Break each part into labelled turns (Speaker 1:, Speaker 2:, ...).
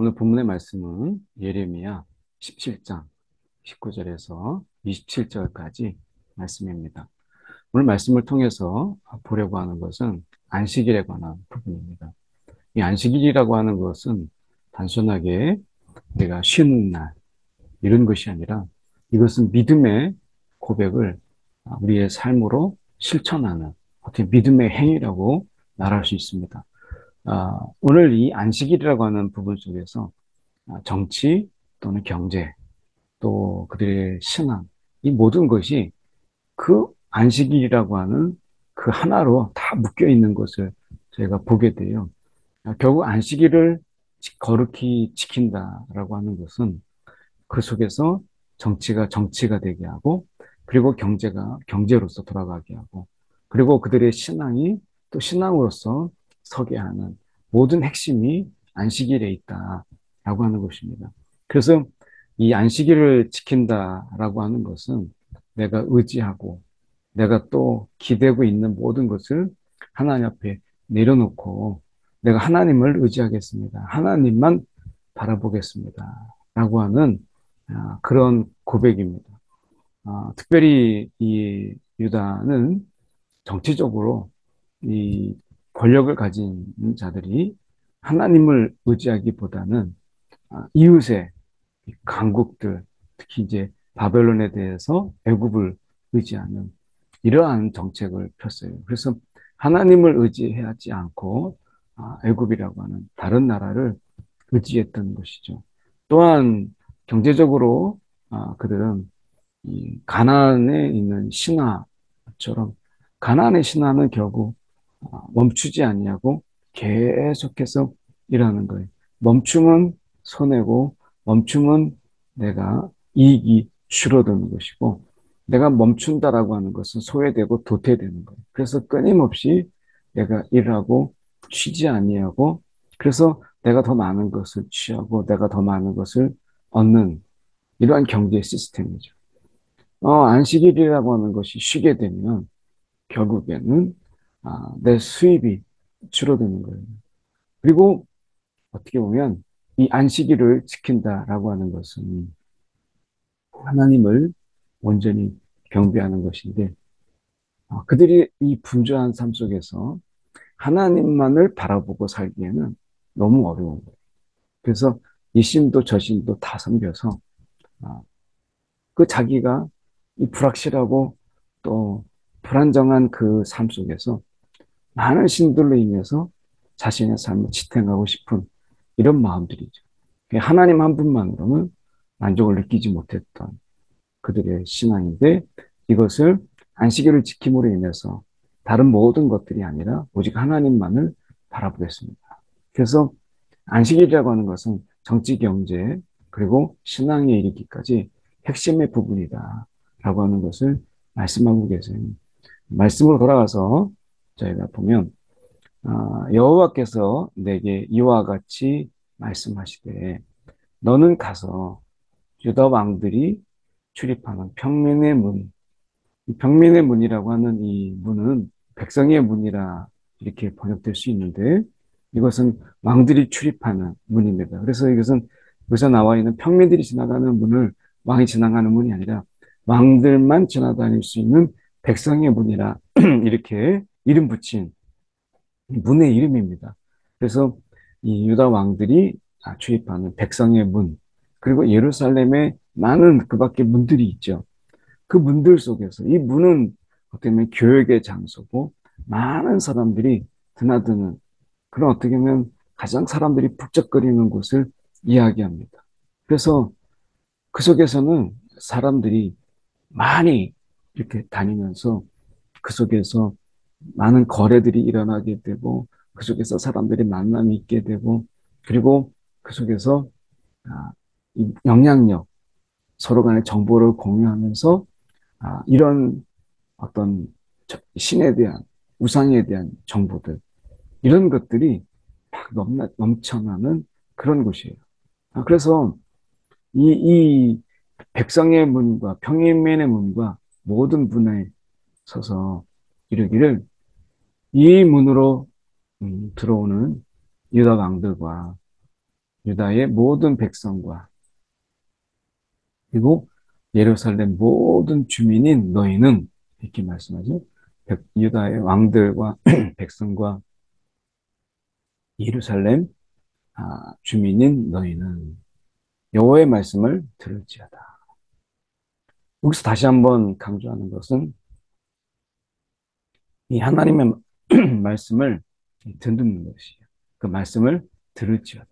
Speaker 1: 오늘 본문의 말씀은 예레미야 17장 19절에서 27절까지 말씀입니다. 오늘 말씀을 통해서 보려고 하는 것은 안식일에 관한 부분입니다. 이 안식일이라고 하는 것은 단순하게 내가 쉬는 날 이런 것이 아니라 이것은 믿음의 고백을 우리의 삶으로 실천하는 어떻게 믿음의 행위라고 말할 수 있습니다. 오늘 이 안식일이라고 하는 부분 속에서 정치 또는 경제 또 그들의 신앙 이 모든 것이 그 안식일이라고 하는 그 하나로 다 묶여 있는 것을 저희가 보게 돼요. 결국 안식일을 거룩히 지킨다라고 하는 것은 그 속에서 정치가 정치가 되게 하고 그리고 경제가 경제로서 돌아가게 하고 그리고 그들의 신앙이 또 신앙으로서 서게 하는 모든 핵심이 안식일에 있다라고 하는 것입니다. 그래서 이 안식일을 지킨다라고 하는 것은 내가 의지하고 내가 또 기대고 있는 모든 것을 하나님 앞에 내려놓고 내가 하나님을 의지하겠습니다. 하나님만 바라보겠습니다. 라고 하는 그런 고백입니다. 특별히 이 유다는 정치적으로 이 권력을 가진 자들이 하나님을 의지하기보다는 이웃의 강국들, 특히 이제 바벨론에 대해서 애굽을 의지하는 이러한 정책을 폈어요. 그래서 하나님을 의지하지 않고 애굽이라고 하는 다른 나라를 의지했던 것이죠. 또한 경제적으로 그들은 이 가나안에 있는 신화처럼 가나안의 신화는 결국 멈추지 아니하고 계속해서 일하는 거예요. 멈춤은 손해고 멈춤은 내가 이익이 줄어드는 것이고 내가 멈춘다라고 하는 것은 소외되고 도태되는 거예요. 그래서 끊임없이 내가 일하고 쉬지 아니하고 그래서 내가 더 많은 것을 취하고 내가 더 많은 것을 얻는 이러한 경제 시스템이죠. 안식일이라고 하는 것이 쉬게 되면 결국에는 내 수입이 줄어드는 거예요. 그리고 어떻게 보면 이 안식일을 지킨다라고 하는 것은 하나님을 온전히 경배하는 것인데 그들이 이 분주한 삶 속에서 하나님만을 바라보고 살기에는 너무 어려운 거예요. 그래서 이신도 저신도 다 섬겨서 아, 그 자기가 이 불확실하고 또 불안정한 그 삶 속에서 많은 신들로 인해서 자신의 삶을 지탱하고 싶은 이런 마음들이죠. 하나님 한 분만으로는 만족을 느끼지 못했던 그들의 신앙인데 이것을 안식일을 지킴으로 인해서 다른 모든 것들이 아니라 오직 하나님만을 바라보겠습니다. 그래서 안식일이라고 하는 것은 정치, 경제, 그리고 신앙에 이르기까지 핵심의 부분이다라고 하는 것을 말씀하고 계세요. 말씀으로 돌아가서 저희가 보면 여호와께서 내게 이와 같이 말씀하시되 너는 가서 유다 왕들이 출입하는 평민의 문, 평민의 문이라고 하는 이 문은 백성의 문이라 이렇게 번역될 수 있는데 이것은 왕들이 출입하는 문입니다. 그래서 이것은 여기서 나와 있는 평민들이 지나가는 문을 왕이 지나가는 문이 아니라 왕들만 지나다닐 수 있는 백성의 문이라 이렇게 이름 붙인 문의 이름입니다. 그래서 이 유다 왕들이 출입하는 백성의 문, 그리고 예루살렘에 많은 그 밖에 문들이 있죠. 그 문들 속에서 이 문은 어떻게 보면 교육의 장소고 많은 사람들이 드나드는 그런 어떻게 보면 가장 사람들이 북적거리는 곳을 이야기합니다. 그래서 그 속에서는 사람들이 많이 이렇게 다니면서 그 속에서 많은 거래들이 일어나게 되고 그 속에서 사람들이 만남이 있게 되고 그리고 그 속에서 이 영향력 서로 간의 정보를 공유하면서 이런 어떤 신에 대한 우상에 대한 정보들 이런 것들이 막 넘쳐나는 그런 곳이에요. 그래서 이 백성의 문과 평민의 문과 모든 문에 서서 이르기를 이 문으로 들어오는 유다 왕들과 유다의 모든 백성과 그리고 예루살렘 모든 주민인 너희는 이렇게 말씀하죠. 유다의 왕들과 백성과 예루살렘 주민인 너희는 여호와의 말씀을 들을지어다. 여기서 다시 한번 강조하는 것은 이 하나님의 말씀을 듣는 것이에요. 그 말씀을 들을지어다.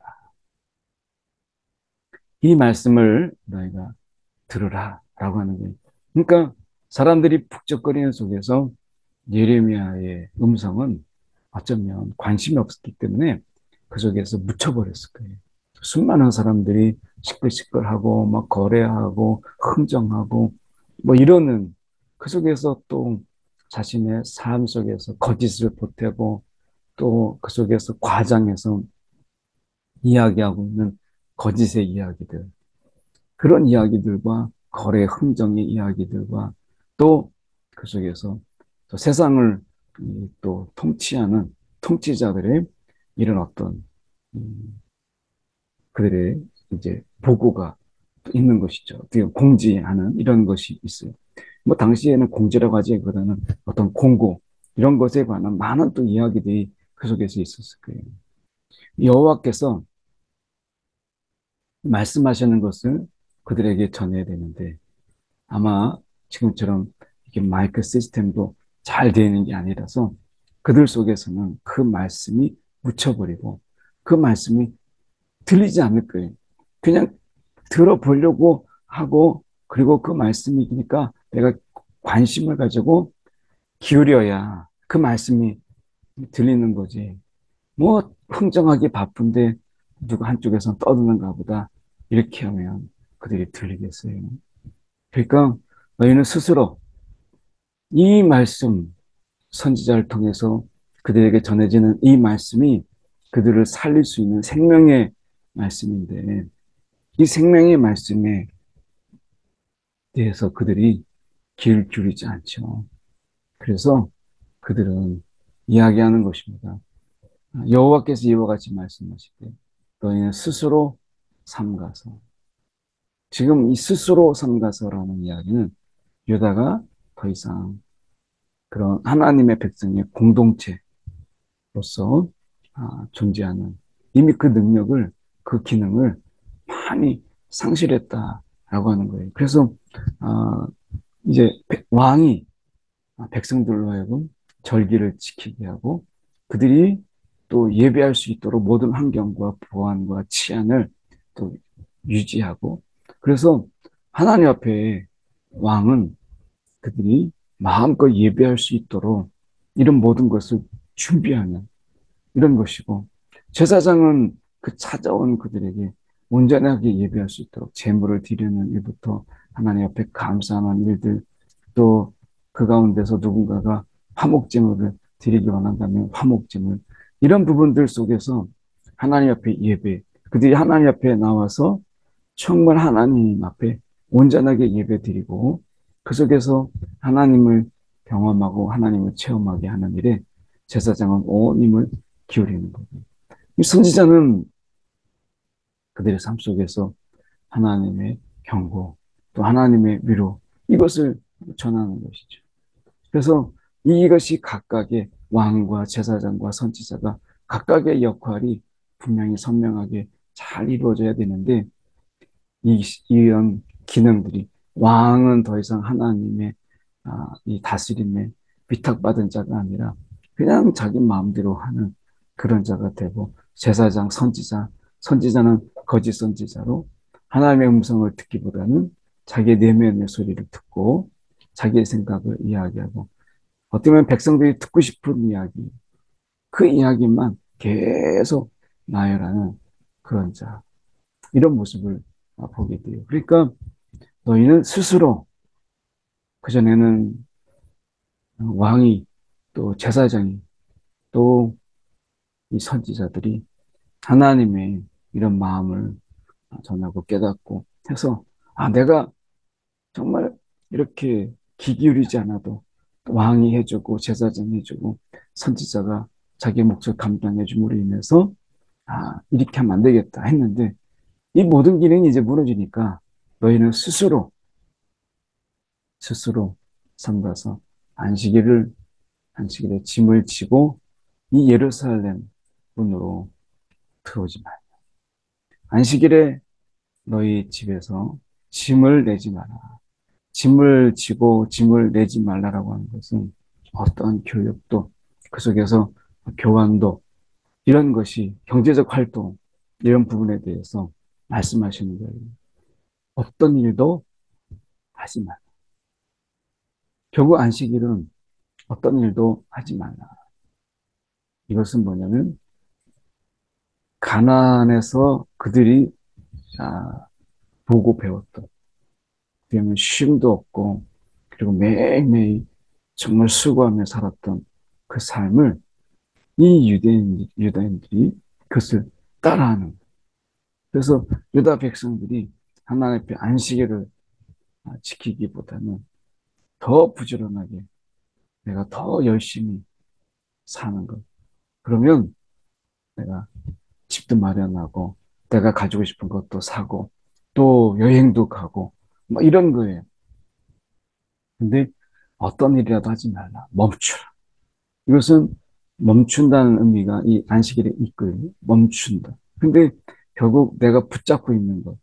Speaker 1: 이 말씀을 너희가 들으라라고 하는 거예요. 그러니까 사람들이 북적거리는 속에서 예레미야의 음성은 어쩌면 관심이 없었기 때문에 그 속에서 묻혀버렸을 거예요. 수많은 사람들이 시끌시끌하고 막 거래하고 흥정하고 뭐 이러는 그 속에서 또 자신의 삶 속에서 거짓을 보태고 또 그 속에서 과장해서 이야기하고 있는 거짓의 이야기들 그런 이야기들과 거래 흥정의 이야기들과 또 그 속에서 또 세상을 또 통치하는 통치자들의 이런 어떤 음, 그들의 이제 보고가 있는 것이죠. 공지하는 이런 것이 있어요. 뭐 당시에는 공지라고 하기보다는 어떤 공고 이런 것에 관한 많은 또 이야기들이 그 속에서 있었을 거예요. 여호와께서 말씀하시는 것을 그들에게 전해야 되는데 아마 지금처럼 이게 마이크 시스템도 잘 되는 게 아니라서 그들 속에서는 그 말씀이 묻혀버리고 그 말씀이 들리지 않을 거예요. 그냥 들어보려고 하고 그리고 그 말씀이니까 내가 관심을 가지고 기울여야 그 말씀이 들리는 거지. 뭐 흥정하기 바쁜데 누가 한쪽에서 떠드는가 보다 이렇게 하면 그들이 들리겠어요. 그러니까 너희는 스스로 이 말씀, 선지자를 통해서 그들에게 전해지는 이 말씀이 그들을 살릴 수 있는 생명의 말씀인데 이 생명의 말씀에 대해서 그들이 귀를 기울이지 않죠. 그래서 그들은 이야기하는 것입니다. 여호와께서 이와 같이 말씀하시되 너희는 스스로 삼가서 지금 이 스스로 삼가서라는 이야기는 유다가 더 이상 그런 하나님의 백성의 공동체로서 존재하는 이미 그 능력을 그 기능을 많이 상실했다라고 하는 거예요. 그래서 아, 이제 왕이 백성들로 하여금 절기를 지키게 하고 그들이 또 예배할 수 있도록 모든 환경과 보안과 치안을 또 유지하고 그래서 하나님 앞에 왕은 그들이 마음껏 예배할 수 있도록 이런 모든 것을 준비하는 이런 것이고 제사장은 그 찾아온 그들에게 온전하게 예배할 수 있도록 제물을 드리는 일부터 하나님 앞에 감사하는 일들 또 그 가운데서 누군가가 화목제물을 드리기 원한다면 화목제물 이런 부분들 속에서 하나님 앞에 예배 그들이 하나님 앞에 나와서 정말 하나님 앞에 온전하게 예배드리고 그 속에서 하나님을 경험하고 하나님을 체험하게 하는 일에 제사장은 온 힘을 기울이는 거예요. 이 선지자는 그들의 삶 속에서 하나님의 경고, 또 하나님의 위로, 이것을 전하는 것이죠. 그래서 이것이 각각의 왕과 제사장과 선지자가 각각의 역할이 분명히 선명하게 잘 이루어져야 되는데, 이런 기능들이 왕은 더 이상 하나님의 이 다스림에 위탁받은 자가 아니라 그냥 자기 마음대로 하는 그런 자가 되고 제사장, 선지자는 거짓 선지자로 하나님의 음성을 듣기보다는 자기의 내면의 소리를 듣고 자기의 생각을 이야기하고 어쩌면 백성들이 듣고 싶은 이야기, 그 이야기만 계속 나열하는 그런 자. 이런 모습을 보게 돼요. 그러니까 너희는 스스로 그전에는 왕이 또 제사장이 또 이 선지자들이 하나님의 이런 마음을 전하고 깨닫고 해서 내가 정말 이렇게 귀 기울이지 않아도 왕이 해주고 제사장이 해주고 선지자가 자기 몫을 감당해 줌으로 인해서 아, 이렇게 하면 안 되겠다 했는데 이 모든 기능이 이제 무너지니까 너희는 스스로 삼가서 안식일을 안식일에 짐을 지고 이 예루살렘 문으로 들어오지 마. 안식일에 너희 집에서 짐을 내지 마라. 짐을 지고 짐을 내지 말라라고 하는 것은 어떤 교육도 그 속에서 교환도 이런 것이 경제적 활동 이런 부분에 대해서 말씀하시는 거예요. 어떤 일도 하지 말라. 결국 안식일은 어떤 일도 하지 말라. 이것은 뭐냐면 가나안에서 그들이 보고 배웠던 그러면 쉼도 없고 그리고 매일매일 정말 수고하며 살았던 그 삶을 이 유다인들이 그것을 따라하는. 그래서 유다 백성들이 하나님 앞에 안식일을 지키기보다는 더 부지런하게 내가 더 열심히 사는 것. 그러면 내가 집도 마련하고 내가 가지고 싶은 것도 사고 또 여행도 가고 뭐 이런 거예요. 근데 어떤 일이라도 하지 말라. 멈추라. 이것은 멈춘다는 의미가 이 안식일에 있거든요. 멈춘다. 근데 결국 내가 붙잡고 있는 것,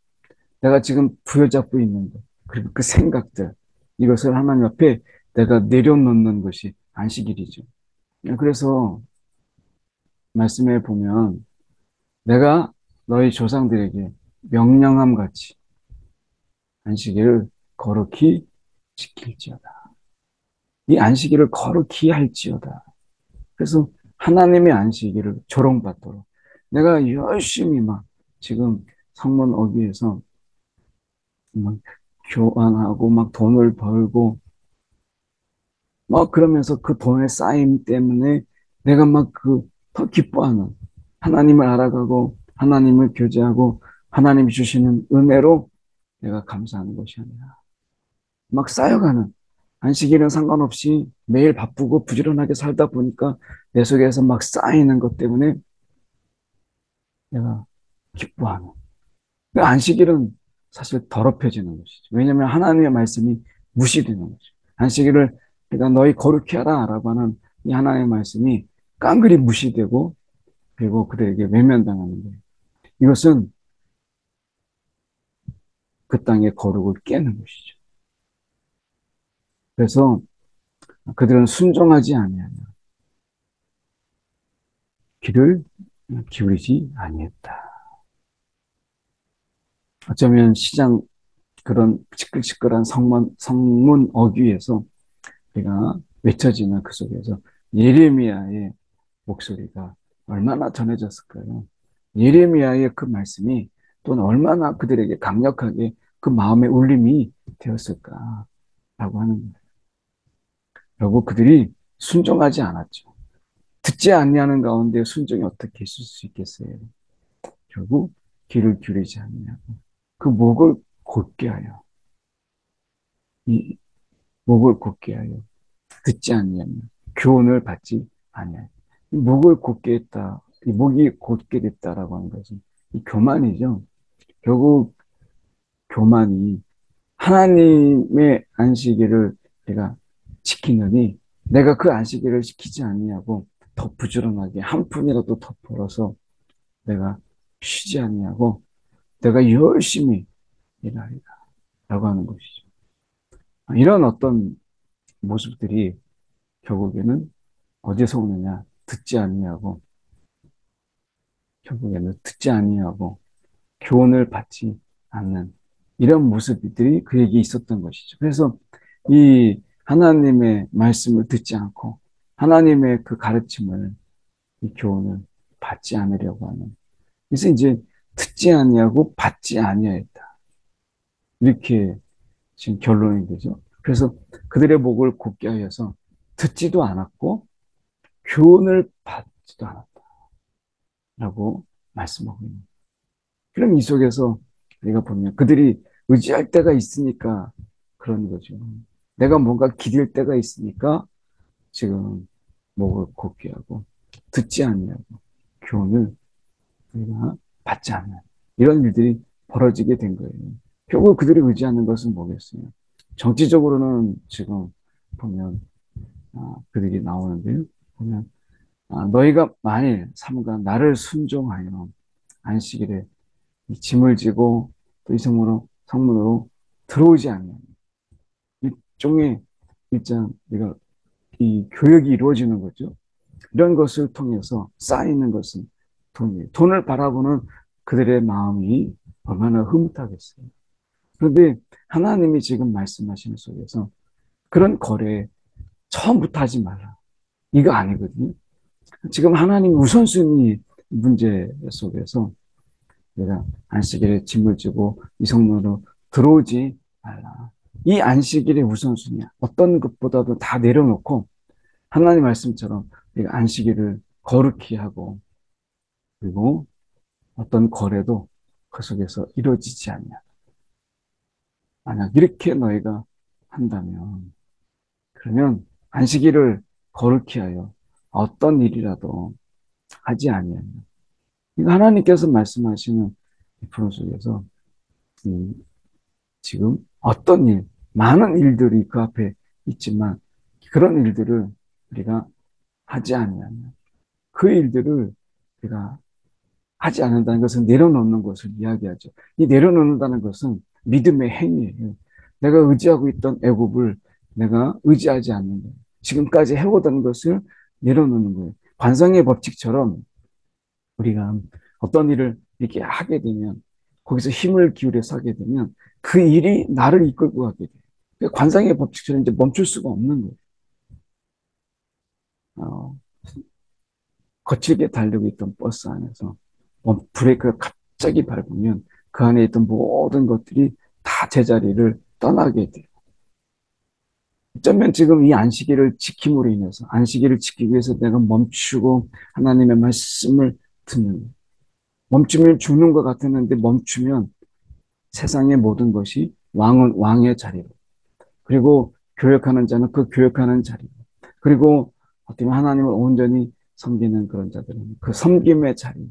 Speaker 1: 내가 지금 부여잡고 있는 것, 그리고 그 생각들, 이것을 하나님 앞에 내가 내려놓는 것이 안식일이죠. 그래서 말씀에 보면 내가 너희 조상들에게 명령함 같이 안식일을 거룩히 지킬지어다. 이 안식일을 거룩히 할지어다. 그래서 하나님의 안식일을 조롱받도록 내가 열심히 막 지금 성문 어귀에서 막 교환하고 막 돈을 벌고 막 그러면서 그 돈의 쌓임 때문에 내가 막 더 기뻐하는 하나님을 알아가고 하나님을 교제하고 하나님이 주시는 은혜로 내가 감사하는 것이 아니라 막 쌓여가는 안식일은 상관없이 매일 바쁘고 부지런하게 살다 보니까 내 속에서 막 쌓이는 것 때문에 내가 기뻐하는. 그 안식일은 사실 더럽혀지는 것이죠. 왜냐하면 하나님의 말씀이 무시되는 거죠. 안식일을 내가 너희 거룩히 하라 라고 하는 이 하나님의 말씀이 깡그리 무시되고 그리고 그들에게 외면당하는 거예요. 이것은 그 땅의 거룩을 깨는 것이죠. 그래서 그들은 순종하지 아니하며 귀를 기울이지 아니했다. 어쩌면 시장 그런 시끌시끌한 성문 어귀에서 우리가 외쳐지는 그 속에서 예레미야의 목소리가 얼마나 전해졌을까요? 예레미야의 그 말씀이 또는 얼마나 그들에게 강력하게 그 마음의 울림이 되었을까라고 하는 거예요. 결국 그들이 순종하지 않았죠. 듣지 아니하는 가운데 순종이 어떻게 있을 수 있겠어요? 결국 귀를 기울이지 않느냐고. 그 목을 곧게 하여 이 목을 곧게 하여 듣지 않냐면 교훈을 받지 아니하여 목을 곧게 했다. 이 목이 곧게 됐다라고 하는 것은 이 교만이죠. 결국 교만이 하나님의 안식일을 내가 지키느니 내가 그 안식일을 지키지 아니하고 더 부지런하게 한 푼이라도 더 벌어서 내가 쉬지 아니하고 내가 열심히 일하리라 라고 하는 것이죠. 이런 어떤 모습들이 결국에는 어디서 오느냐? 듣지 아니하고 결국에는 듣지 아니하고 교훈을 받지 않는 이런 모습들이 그에게 있었던 것이죠. 그래서 이 하나님의 말씀을 듣지 않고 하나님의 그 가르침을 이 교훈을 받지 않으려고 하는. 그래서 이제 듣지 아니하고 받지 아니하였다. 이렇게 지금 결론이 되죠. 그래서 그들의 목을 곧게 하여서 듣지도 않았고 교훈을 받지도 않았다라고 말씀하고 있는. 그럼 이 속에서 우리가 보면 그들이 의지할 때가 있으니까 그런 거죠. 내가 뭔가 기댈 때가 있으니까 지금 목을 곧게 하고 듣지 않냐고 교훈을 우리가 받지 않는 이런 일들이 벌어지게 된 거예요. 결국 그들이 의지하는 것은 뭐겠어요? 정치적으로는 지금 보면 그들이 나오는데요. 보면 너희가 만일 삼가 나를 순종하여 안식일에 이 짐을 지고 또 이 성문으로 들어오지 않는 일종의 일장 우리가 이 교역이 이루어지는 거죠. 이런 것을 통해서 쌓이는 것은 돈이에요. 돈을 바라보는 그들의 마음이 얼마나 흐뭇하겠어요. 그런데 하나님이 지금 말씀하시는 속에서 그런 거래 처음부터 하지 말라. 이거 아니거든요. 지금 하나님 우선순위 문제 속에서 내가 안식일에 짐을 지고 이성문으로 들어오지 말라. 이 안식일의 우선순위야. 어떤 것보다도 다 내려놓고 하나님 말씀처럼 우리가 안식일을 거룩히 하고 그리고 어떤 거래도 그 속에서 이루어지지 않냐. 만약 이렇게 너희가 한다면 그러면 안식일을 거룩히 하여 어떤 일이라도 하지 아니하냐. 하나님께서 말씀하시는 이 프로 속에서 이 지금 어떤 일, 많은 일들이 그 앞에 있지만 그런 일들을 우리가 하지 아니하냐. 그 일들을 우리가 하지 않는다는 것은 내려놓는 것을 이야기하죠. 이 내려놓는다는 것은 믿음의 행위예요. 내가 의지하고 있던 애굽을 내가 의지하지 않는 거예요. 지금까지 해오던 것을 내려놓는 거예요. 관성의 법칙처럼 우리가 어떤 일을 이렇게 하게 되면 거기서 힘을 기울여서 하게 되면 그 일이 나를 이끌고 가게 돼요. 그러니까 관성의 법칙처럼 이제 멈출 수가 없는 거예요. 어, 거칠게 달리고 있던 버스 안에서 브레이크를 갑자기 밟으면 그 안에 있던 모든 것들이 다 제자리를 떠나게 돼요. 어쩌면 지금 이 안식일을 지킴으로 인해서 안식일을 지키기 위해서 내가 멈추고 하나님의 말씀을 듣는 멈추면 죽는 것 같았는데 멈추면 세상의 모든 것이 왕은 왕의 자리로 그리고 교역하는 자는 그 교역하는 자리로 그리고 어떻게 보면 하나님을 온전히 섬기는 그런 자들은 그 섬김의 자리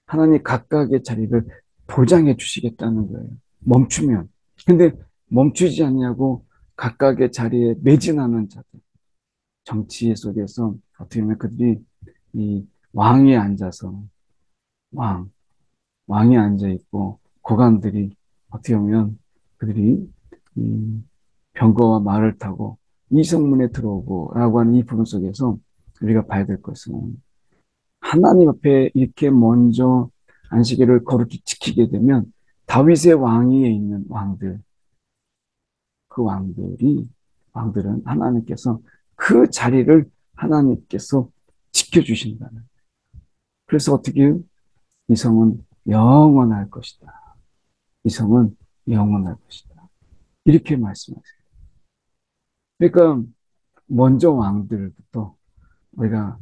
Speaker 1: 하나님 각각의 자리를 보장해 주시겠다는 거예요. 멈추면. 근데 멈추지 않냐고 각각의 자리에 매진하는 자들. 정치 속에서 어떻게 보면 그들이 이 왕위에 앉아서 왕, 왕이 앉아 있고 고관들이 어떻게 보면 그들이 이 병거와 말을 타고 이 성문에 들어오고 라고 하는 이 부분 속에서 우리가 봐야 될 것은 하나님 앞에 이렇게 먼저 안식일을 거룩히 지키게 되면 다윗의 왕위에 있는 왕들, 그 왕들은 하나님께서 그 자리를 하나님께서 지켜주신다는. 그래서 어떻게 해요? 이 성은 영원할 것이다. 이 성은 영원할 것이다. 이렇게 말씀하세요. 그러니까 먼저 왕들부터 우리가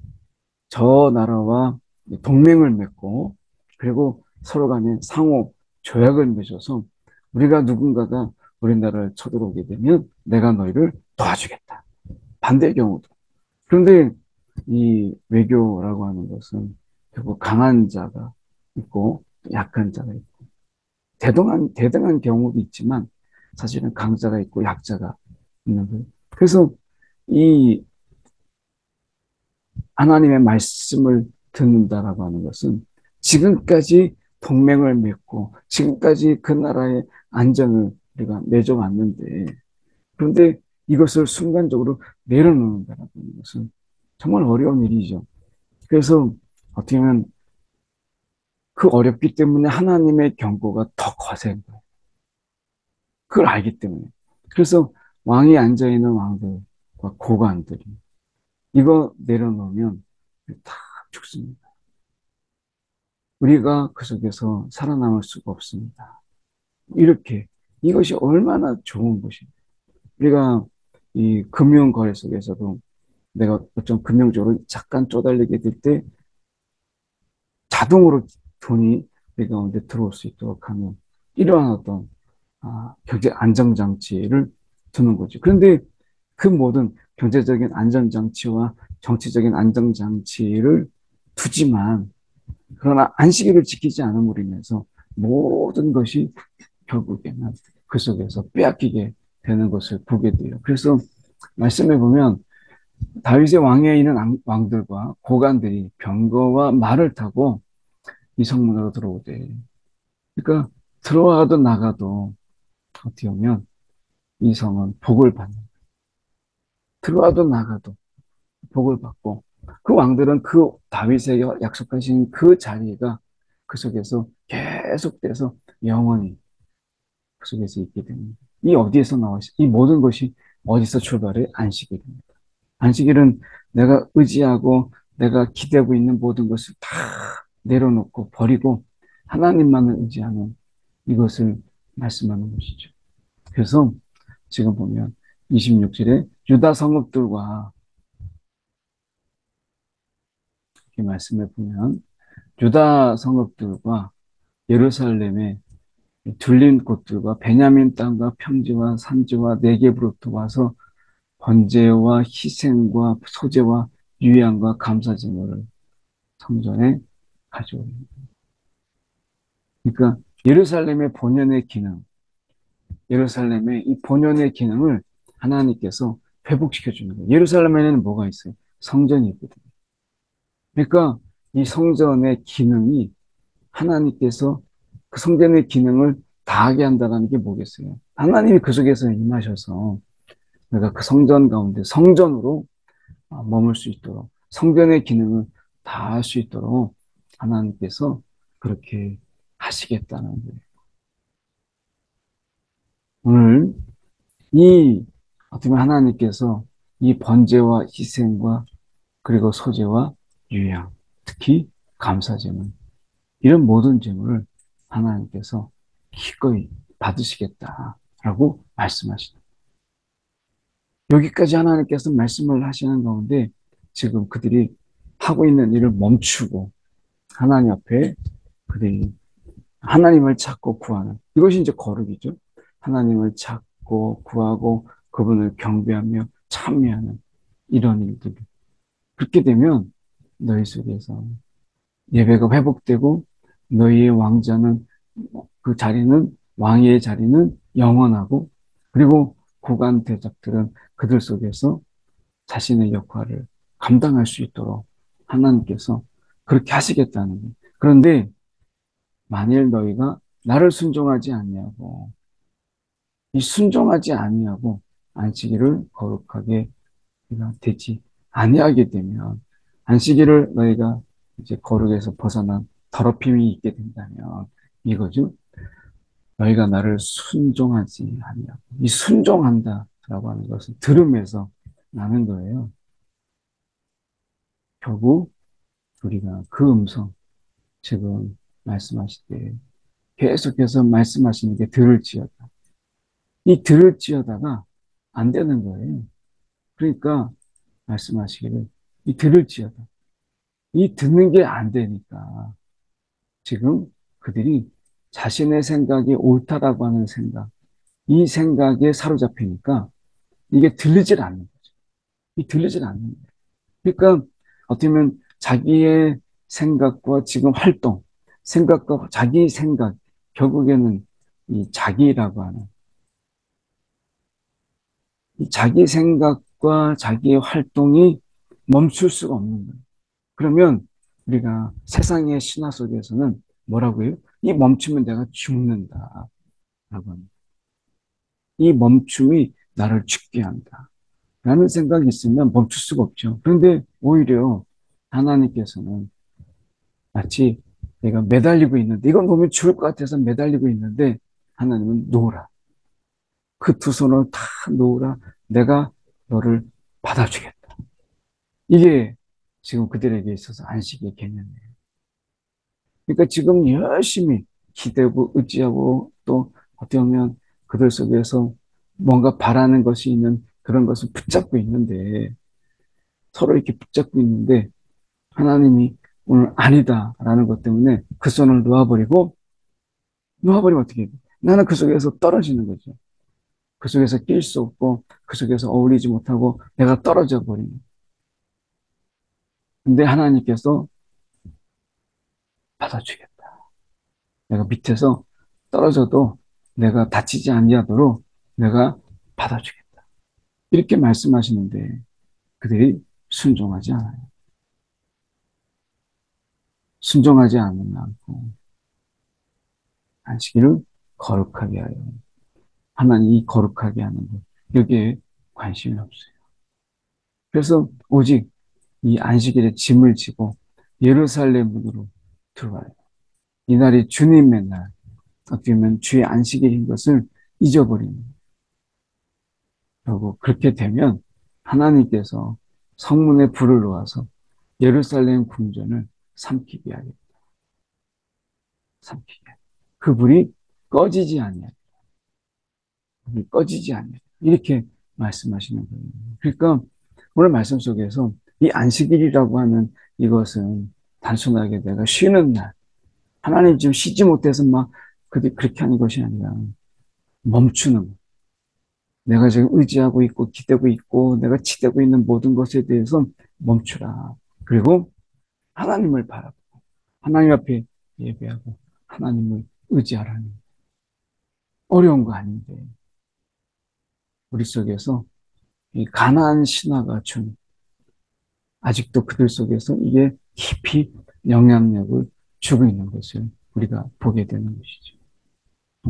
Speaker 1: 저 나라와 동맹을 맺고 그리고 서로 간에 상호 조약을 맺어서 우리가 누군가가 우리나라를 쳐들어오게 되면 내가 너희를 도와주겠다. 반대의 경우도. 그런데 이 외교라고 하는 것은 결국 강한 자가 있고 약한 자가 있고 대등한 경우도 있지만 사실은 강자가 있고 약자가 있는 거예요. 그래서 이 하나님의 말씀을 듣는다라고 하는 것은 지금까지 동맹을 맺고 지금까지 그 나라의 안전을 우리가 맺어왔는데 그런데 이것을 순간적으로 내려놓는다라고 하는 것은 정말 어려운 일이죠. 그래서 어떻게 보면 그 어렵기 때문에 하나님의 경고가 더 거센 거예요. 그걸 알기 때문에. 그래서 왕이 앉아있는 왕들과 고관들이 이거 내려놓으면 다 죽습니다. 우리가 그 속에서 살아남을 수가 없습니다. 이렇게 이것이 얼마나 좋은 것입니다. 우리가 이 금융 거래 속에서도 내가 어떤 금융적으로 잠깐 쪼달리게 될 때 자동으로 돈이 내 가운데 들어올 수 있도록 하는 이러한 어떤 경제 안정장치를 두는 거죠. 그런데 그 모든 경제적인 안전장치와 정치적인 안정장치를 두지만 그러나 안식일을 지키지 않음으로 인해서 모든 것이 결국에는 그 속에서 빼앗기게 되는 것을 보게 돼요. 그래서 말씀해 보면 다윗의 왕위에 있는 왕들과 고관들이 병거와 말을 타고 이 성문으로 들어오대. 그러니까 들어와도 나가도 어떻게 보면 이 성은 복을 받는, 들어와도 나가도 복을 받고 그 왕들은 그 다윗에게 약속하신 그 자리가 그 속에서 계속돼서 영원히 그 속에서 있게 됩니다. 이 어디에서 나오시? 이 모든 것이 어디서 출발해? 안식일입니다. 안식일은 내가 의지하고 내가 기대고 있는 모든 것을 다 내려놓고 버리고 하나님만을 의지하는 이것을 말씀하는 것이죠. 그래서 지금 보면 26절에 유다 성읍들과 이 말씀을 보면 유다 성읍들과 예루살렘의 둘린 곳들과 베냐민 땅과 평지와 산지와 내게부로부터 와서 번제와 희생과 소제와 유향과 감사제물을 성전에 가져옵니다. 그러니까 예루살렘의 본연의 기능, 예루살렘의 이 본연의 기능을 하나님께서 회복시켜 주는 거예요. 예루살렘에는 뭐가 있어요? 성전이 있거든요. 그러니까 이 성전의 기능이 하나님께서 그 성전의 기능을 다하게 한다는 게 뭐겠어요? 하나님이 그 속에서 임하셔서 내가 그 성전 가운데 성전으로 머물 수 있도록 성전의 기능을 다할 수 있도록 하나님께서 그렇게 하시겠다는 거예요. 오늘 이 어떻게 보면 하나님께서 이 번제와 희생과 그리고 소제와 유향, 특히 감사제물 이런 모든 제물을 하나님께서 기꺼이 받으시겠다라고 말씀하시다. 여기까지 하나님께서 말씀을 하시는 가운데 지금 그들이 하고 있는 일을 멈추고 하나님 앞에 그들이 하나님을 찾고 구하는 이것이 이제 거룩이죠. 하나님을 찾고 구하고 그분을 경배하며 찬미하는 이런 일들. 그렇게 되면 너희 속에서 예배가 회복되고 너희의 왕자는 그 자리는 왕의 자리는 영원하고 그리고 고관 대적들은 그들 속에서 자신의 역할을 감당할 수 있도록 하나님께서 그렇게 하시겠다는 거예요. 그런데 만일 너희가 나를 순종하지 아니하고 이 순종하지 아니하고 안식일을 거룩하게 되지 아니하게 되면 안식일을 너희가 이제 거룩에서 벗어난 더럽힘이 있게 된다면 이거죠. 너희가 나를 순종하지 아니하고 이 순종한다라고 하는 것은 들음에서 나는 거예요. 결국 우리가 그 음성 지금 말씀하실 때 계속해서 말씀하시는 게 들을지어다. 이 들을지어다가 안 되는 거예요. 그러니까 말씀하시기를 이 들을지어다. 이 듣는 게 안 되니까 지금 그들이 자신의 생각이 옳다라고 하는 생각, 이 생각에 사로잡히니까 이게 들리질 않는 거죠. 이 들리질 않는 거예요. 그러니까 어떻게 보면 자기의 생각과 지금 활동, 생각과 자기 생각, 결국에는 이 자기라고 하는 이 자기 생각과 자기의 활동이 멈출 수가 없는 거예요. 그러면 우리가 세상의 신화 속에서는 뭐라고 해요? 이 멈추면 내가 죽는다. 라고 합니다. 이 멈춤이 나를 죽게 한다. 라는 생각이 있으면 멈출 수가 없죠. 그런데 오히려 하나님께서는 마치 내가 매달리고 있는데, 이건 보면 죽을 것 같아서 매달리고 있는데, 하나님은 놓으라. 그 두 손을 다 놓으라. 내가 너를 받아주겠다. 이게 지금 그들에게 있어서 안식의 개념이에요. 그러니까 지금 열심히 기대고 의지하고 또 어떻게 보면 그들 속에서 뭔가 바라는 것이 있는 그런 것을 붙잡고 있는데 서로 이렇게 붙잡고 있는데 하나님이 오늘 아니다라는 것 때문에 그 손을 놓아버리면 어떻게 돼? 나는 그 속에서 떨어지는 거죠. 그 속에서 낄 수 없고 그 속에서 어울리지 못하고 내가 떨어져 버리는. 근데 하나님께서 받아주겠다. 내가 밑에서 떨어져도 내가 다치지 아니하도록 내가 받아주겠다. 이렇게 말씀하시는데 그들이 순종하지 않아요. 순종하지 않고 안식일을 거룩하게 하여 하나님이 거룩하게 하는 것 여기에 관심이 없어요. 그래서 오직 이 안식일에 짐을 지고 예루살렘으로 들어와요. 이날이 주님의 날, 어떻게 보면 주의 안식일인 것을 잊어버립니다. 그리고 그렇게 되면 하나님께서 성문에 불을 놓아서 예루살렘 궁전을 삼키게 하겠다. 삼키게. 그 불이 꺼지지 아니하리라. 불이 꺼지지 아니하리라. 이렇게 말씀하시는 거예요. 그러니까 오늘 말씀 속에서 이 안식일이라고 하는 이것은 단순하게 내가 쉬는 날, 하나님 지금 쉬지 못해서 막 그렇게 하는 것이 아니라 멈추는, 내가 지금 의지하고 있고 기대고 있고 내가 치대고 있는 모든 것에 대해서 멈추라. 그리고 하나님을 바라보고 하나님 앞에 예배하고 하나님을 의지하라는, 어려운 거 아닌데 우리 속에서 이 가나안 신화가 준 아직도 그들 속에서 이게 깊이 영향력을 주고 있는 것을 우리가 보게 되는 것이죠.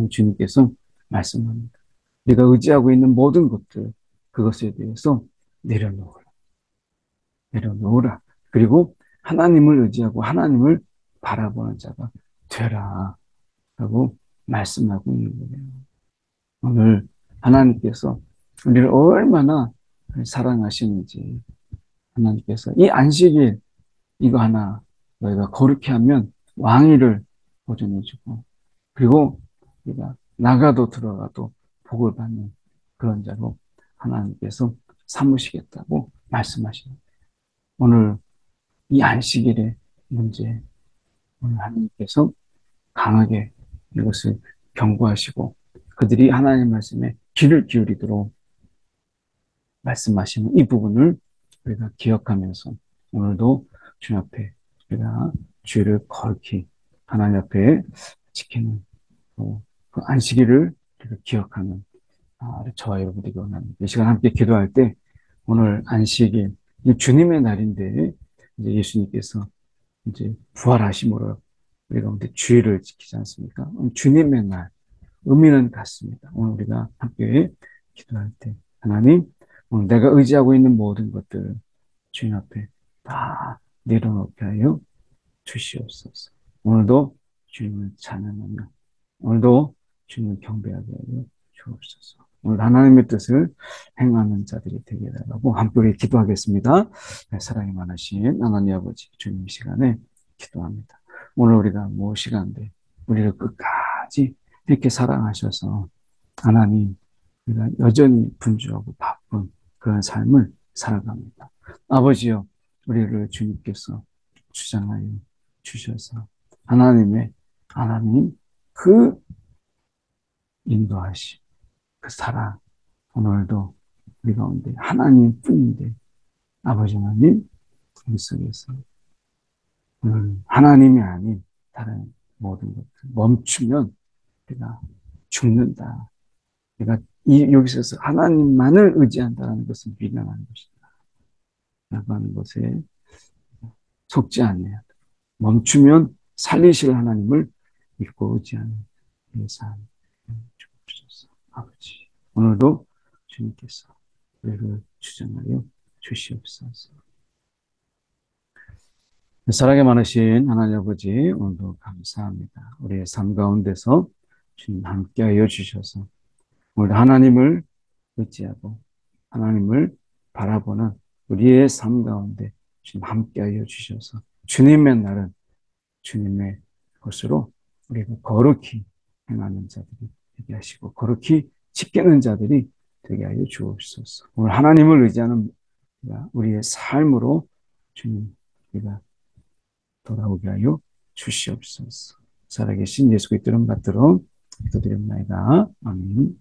Speaker 1: 주님께서 말씀합니다. 네가 의지하고 있는 모든 것들, 그것에 대해서 내려놓으라. 내려놓으라. 그리고 하나님을 의지하고 하나님을 바라보는 자가 되라. 라고 말씀하고 있는 거예요. 오늘 하나님께서 우리를 얼마나 사랑하시는지, 하나님께서 이 안식일 이거 하나 너희가 거룩히 하면 왕위를 보존해주고, 그리고 우리가 나가도 들어가도 복을 받는 그런 자로 하나님께서 삼으시겠다고 말씀하십니다. 오늘 이 안식일의 문제, 오늘 하나님께서 강하게 이것을 경고하시고 그들이 하나님 말씀에 귀를 기울이도록 말씀하시는 이 부분을 우리가 기억하면서 오늘도 주님 앞에 우리가 주를 거룩히 하나님 앞에 지키는 그 안식일을 우리가 기억하는 저와 여러분들이 원합니다. 이 시간 함께 기도할 때 오늘 안식일 주님의 날인데 이제 예수님께서 이제 부활하심으로 우리가 가운데 주일을 지키지 않습니까? 주님의 날 의미는 같습니다. 오늘 우리가 함께 기도할 때 하나님 오늘 내가 의지하고 있는 모든 것들 주님 앞에 다 내려놓게 하여 주시옵소서. 오늘도 주님을 찬양하며 오늘도 주님을 경배하게 하여 주옵소서. 오늘 하나님의 뜻을 행하는 자들이 되게 달라고 함께 우리 기도하겠습니다. 네, 사랑이 많으신 하나님 아버지 주님 시간에 기도합니다. 오늘 우리가 시간대 우리를 끝까지 이렇게 사랑하셔서 하나님 우리가 여전히 분주하고 바쁜 그런 삶을 살아갑니다. 아버지여 우리를 주님께서 주장하여 주셔서 하나님 그 인도하심, 그 사랑, 오늘도 우리 가운데 하나님 뿐인데, 아버지 하나님, 우리 속에서 오늘 하나님이 아닌 다른 모든 것들 멈추면 우리가 죽는다. 우리가 여기서 하나님만을 의지한다는 것은 미련한 것이다. 라고 하는 것에 속지 않아야 돼. 멈추면 살리실 하나님을 믿고 의지하는 이 삶. 주옵소서. 아버지, 오늘도 주님께서 우리를 주장하여 주시옵소서. 사랑이 많으신 하나님 아버지, 오늘도 감사합니다. 우리의 삶 가운데서 주님 함께하여 주셔서 오늘 하나님을 의지하고 하나님을 바라보는 우리의 삶 가운데 주님 함께하여 주셔서 주님의 날은 주님의 것으로 우리가 거룩히 행하는 자들이 되게 하시고 거룩히 지키는 자들이 되게 하여 주옵소서. 오늘 하나님을 의지하는 우리의 삶으로 주님 우리가 돌아오게 하여 주시옵소서. 살아계신 예수 그리스도를 받들어 기도드립니다. 아멘.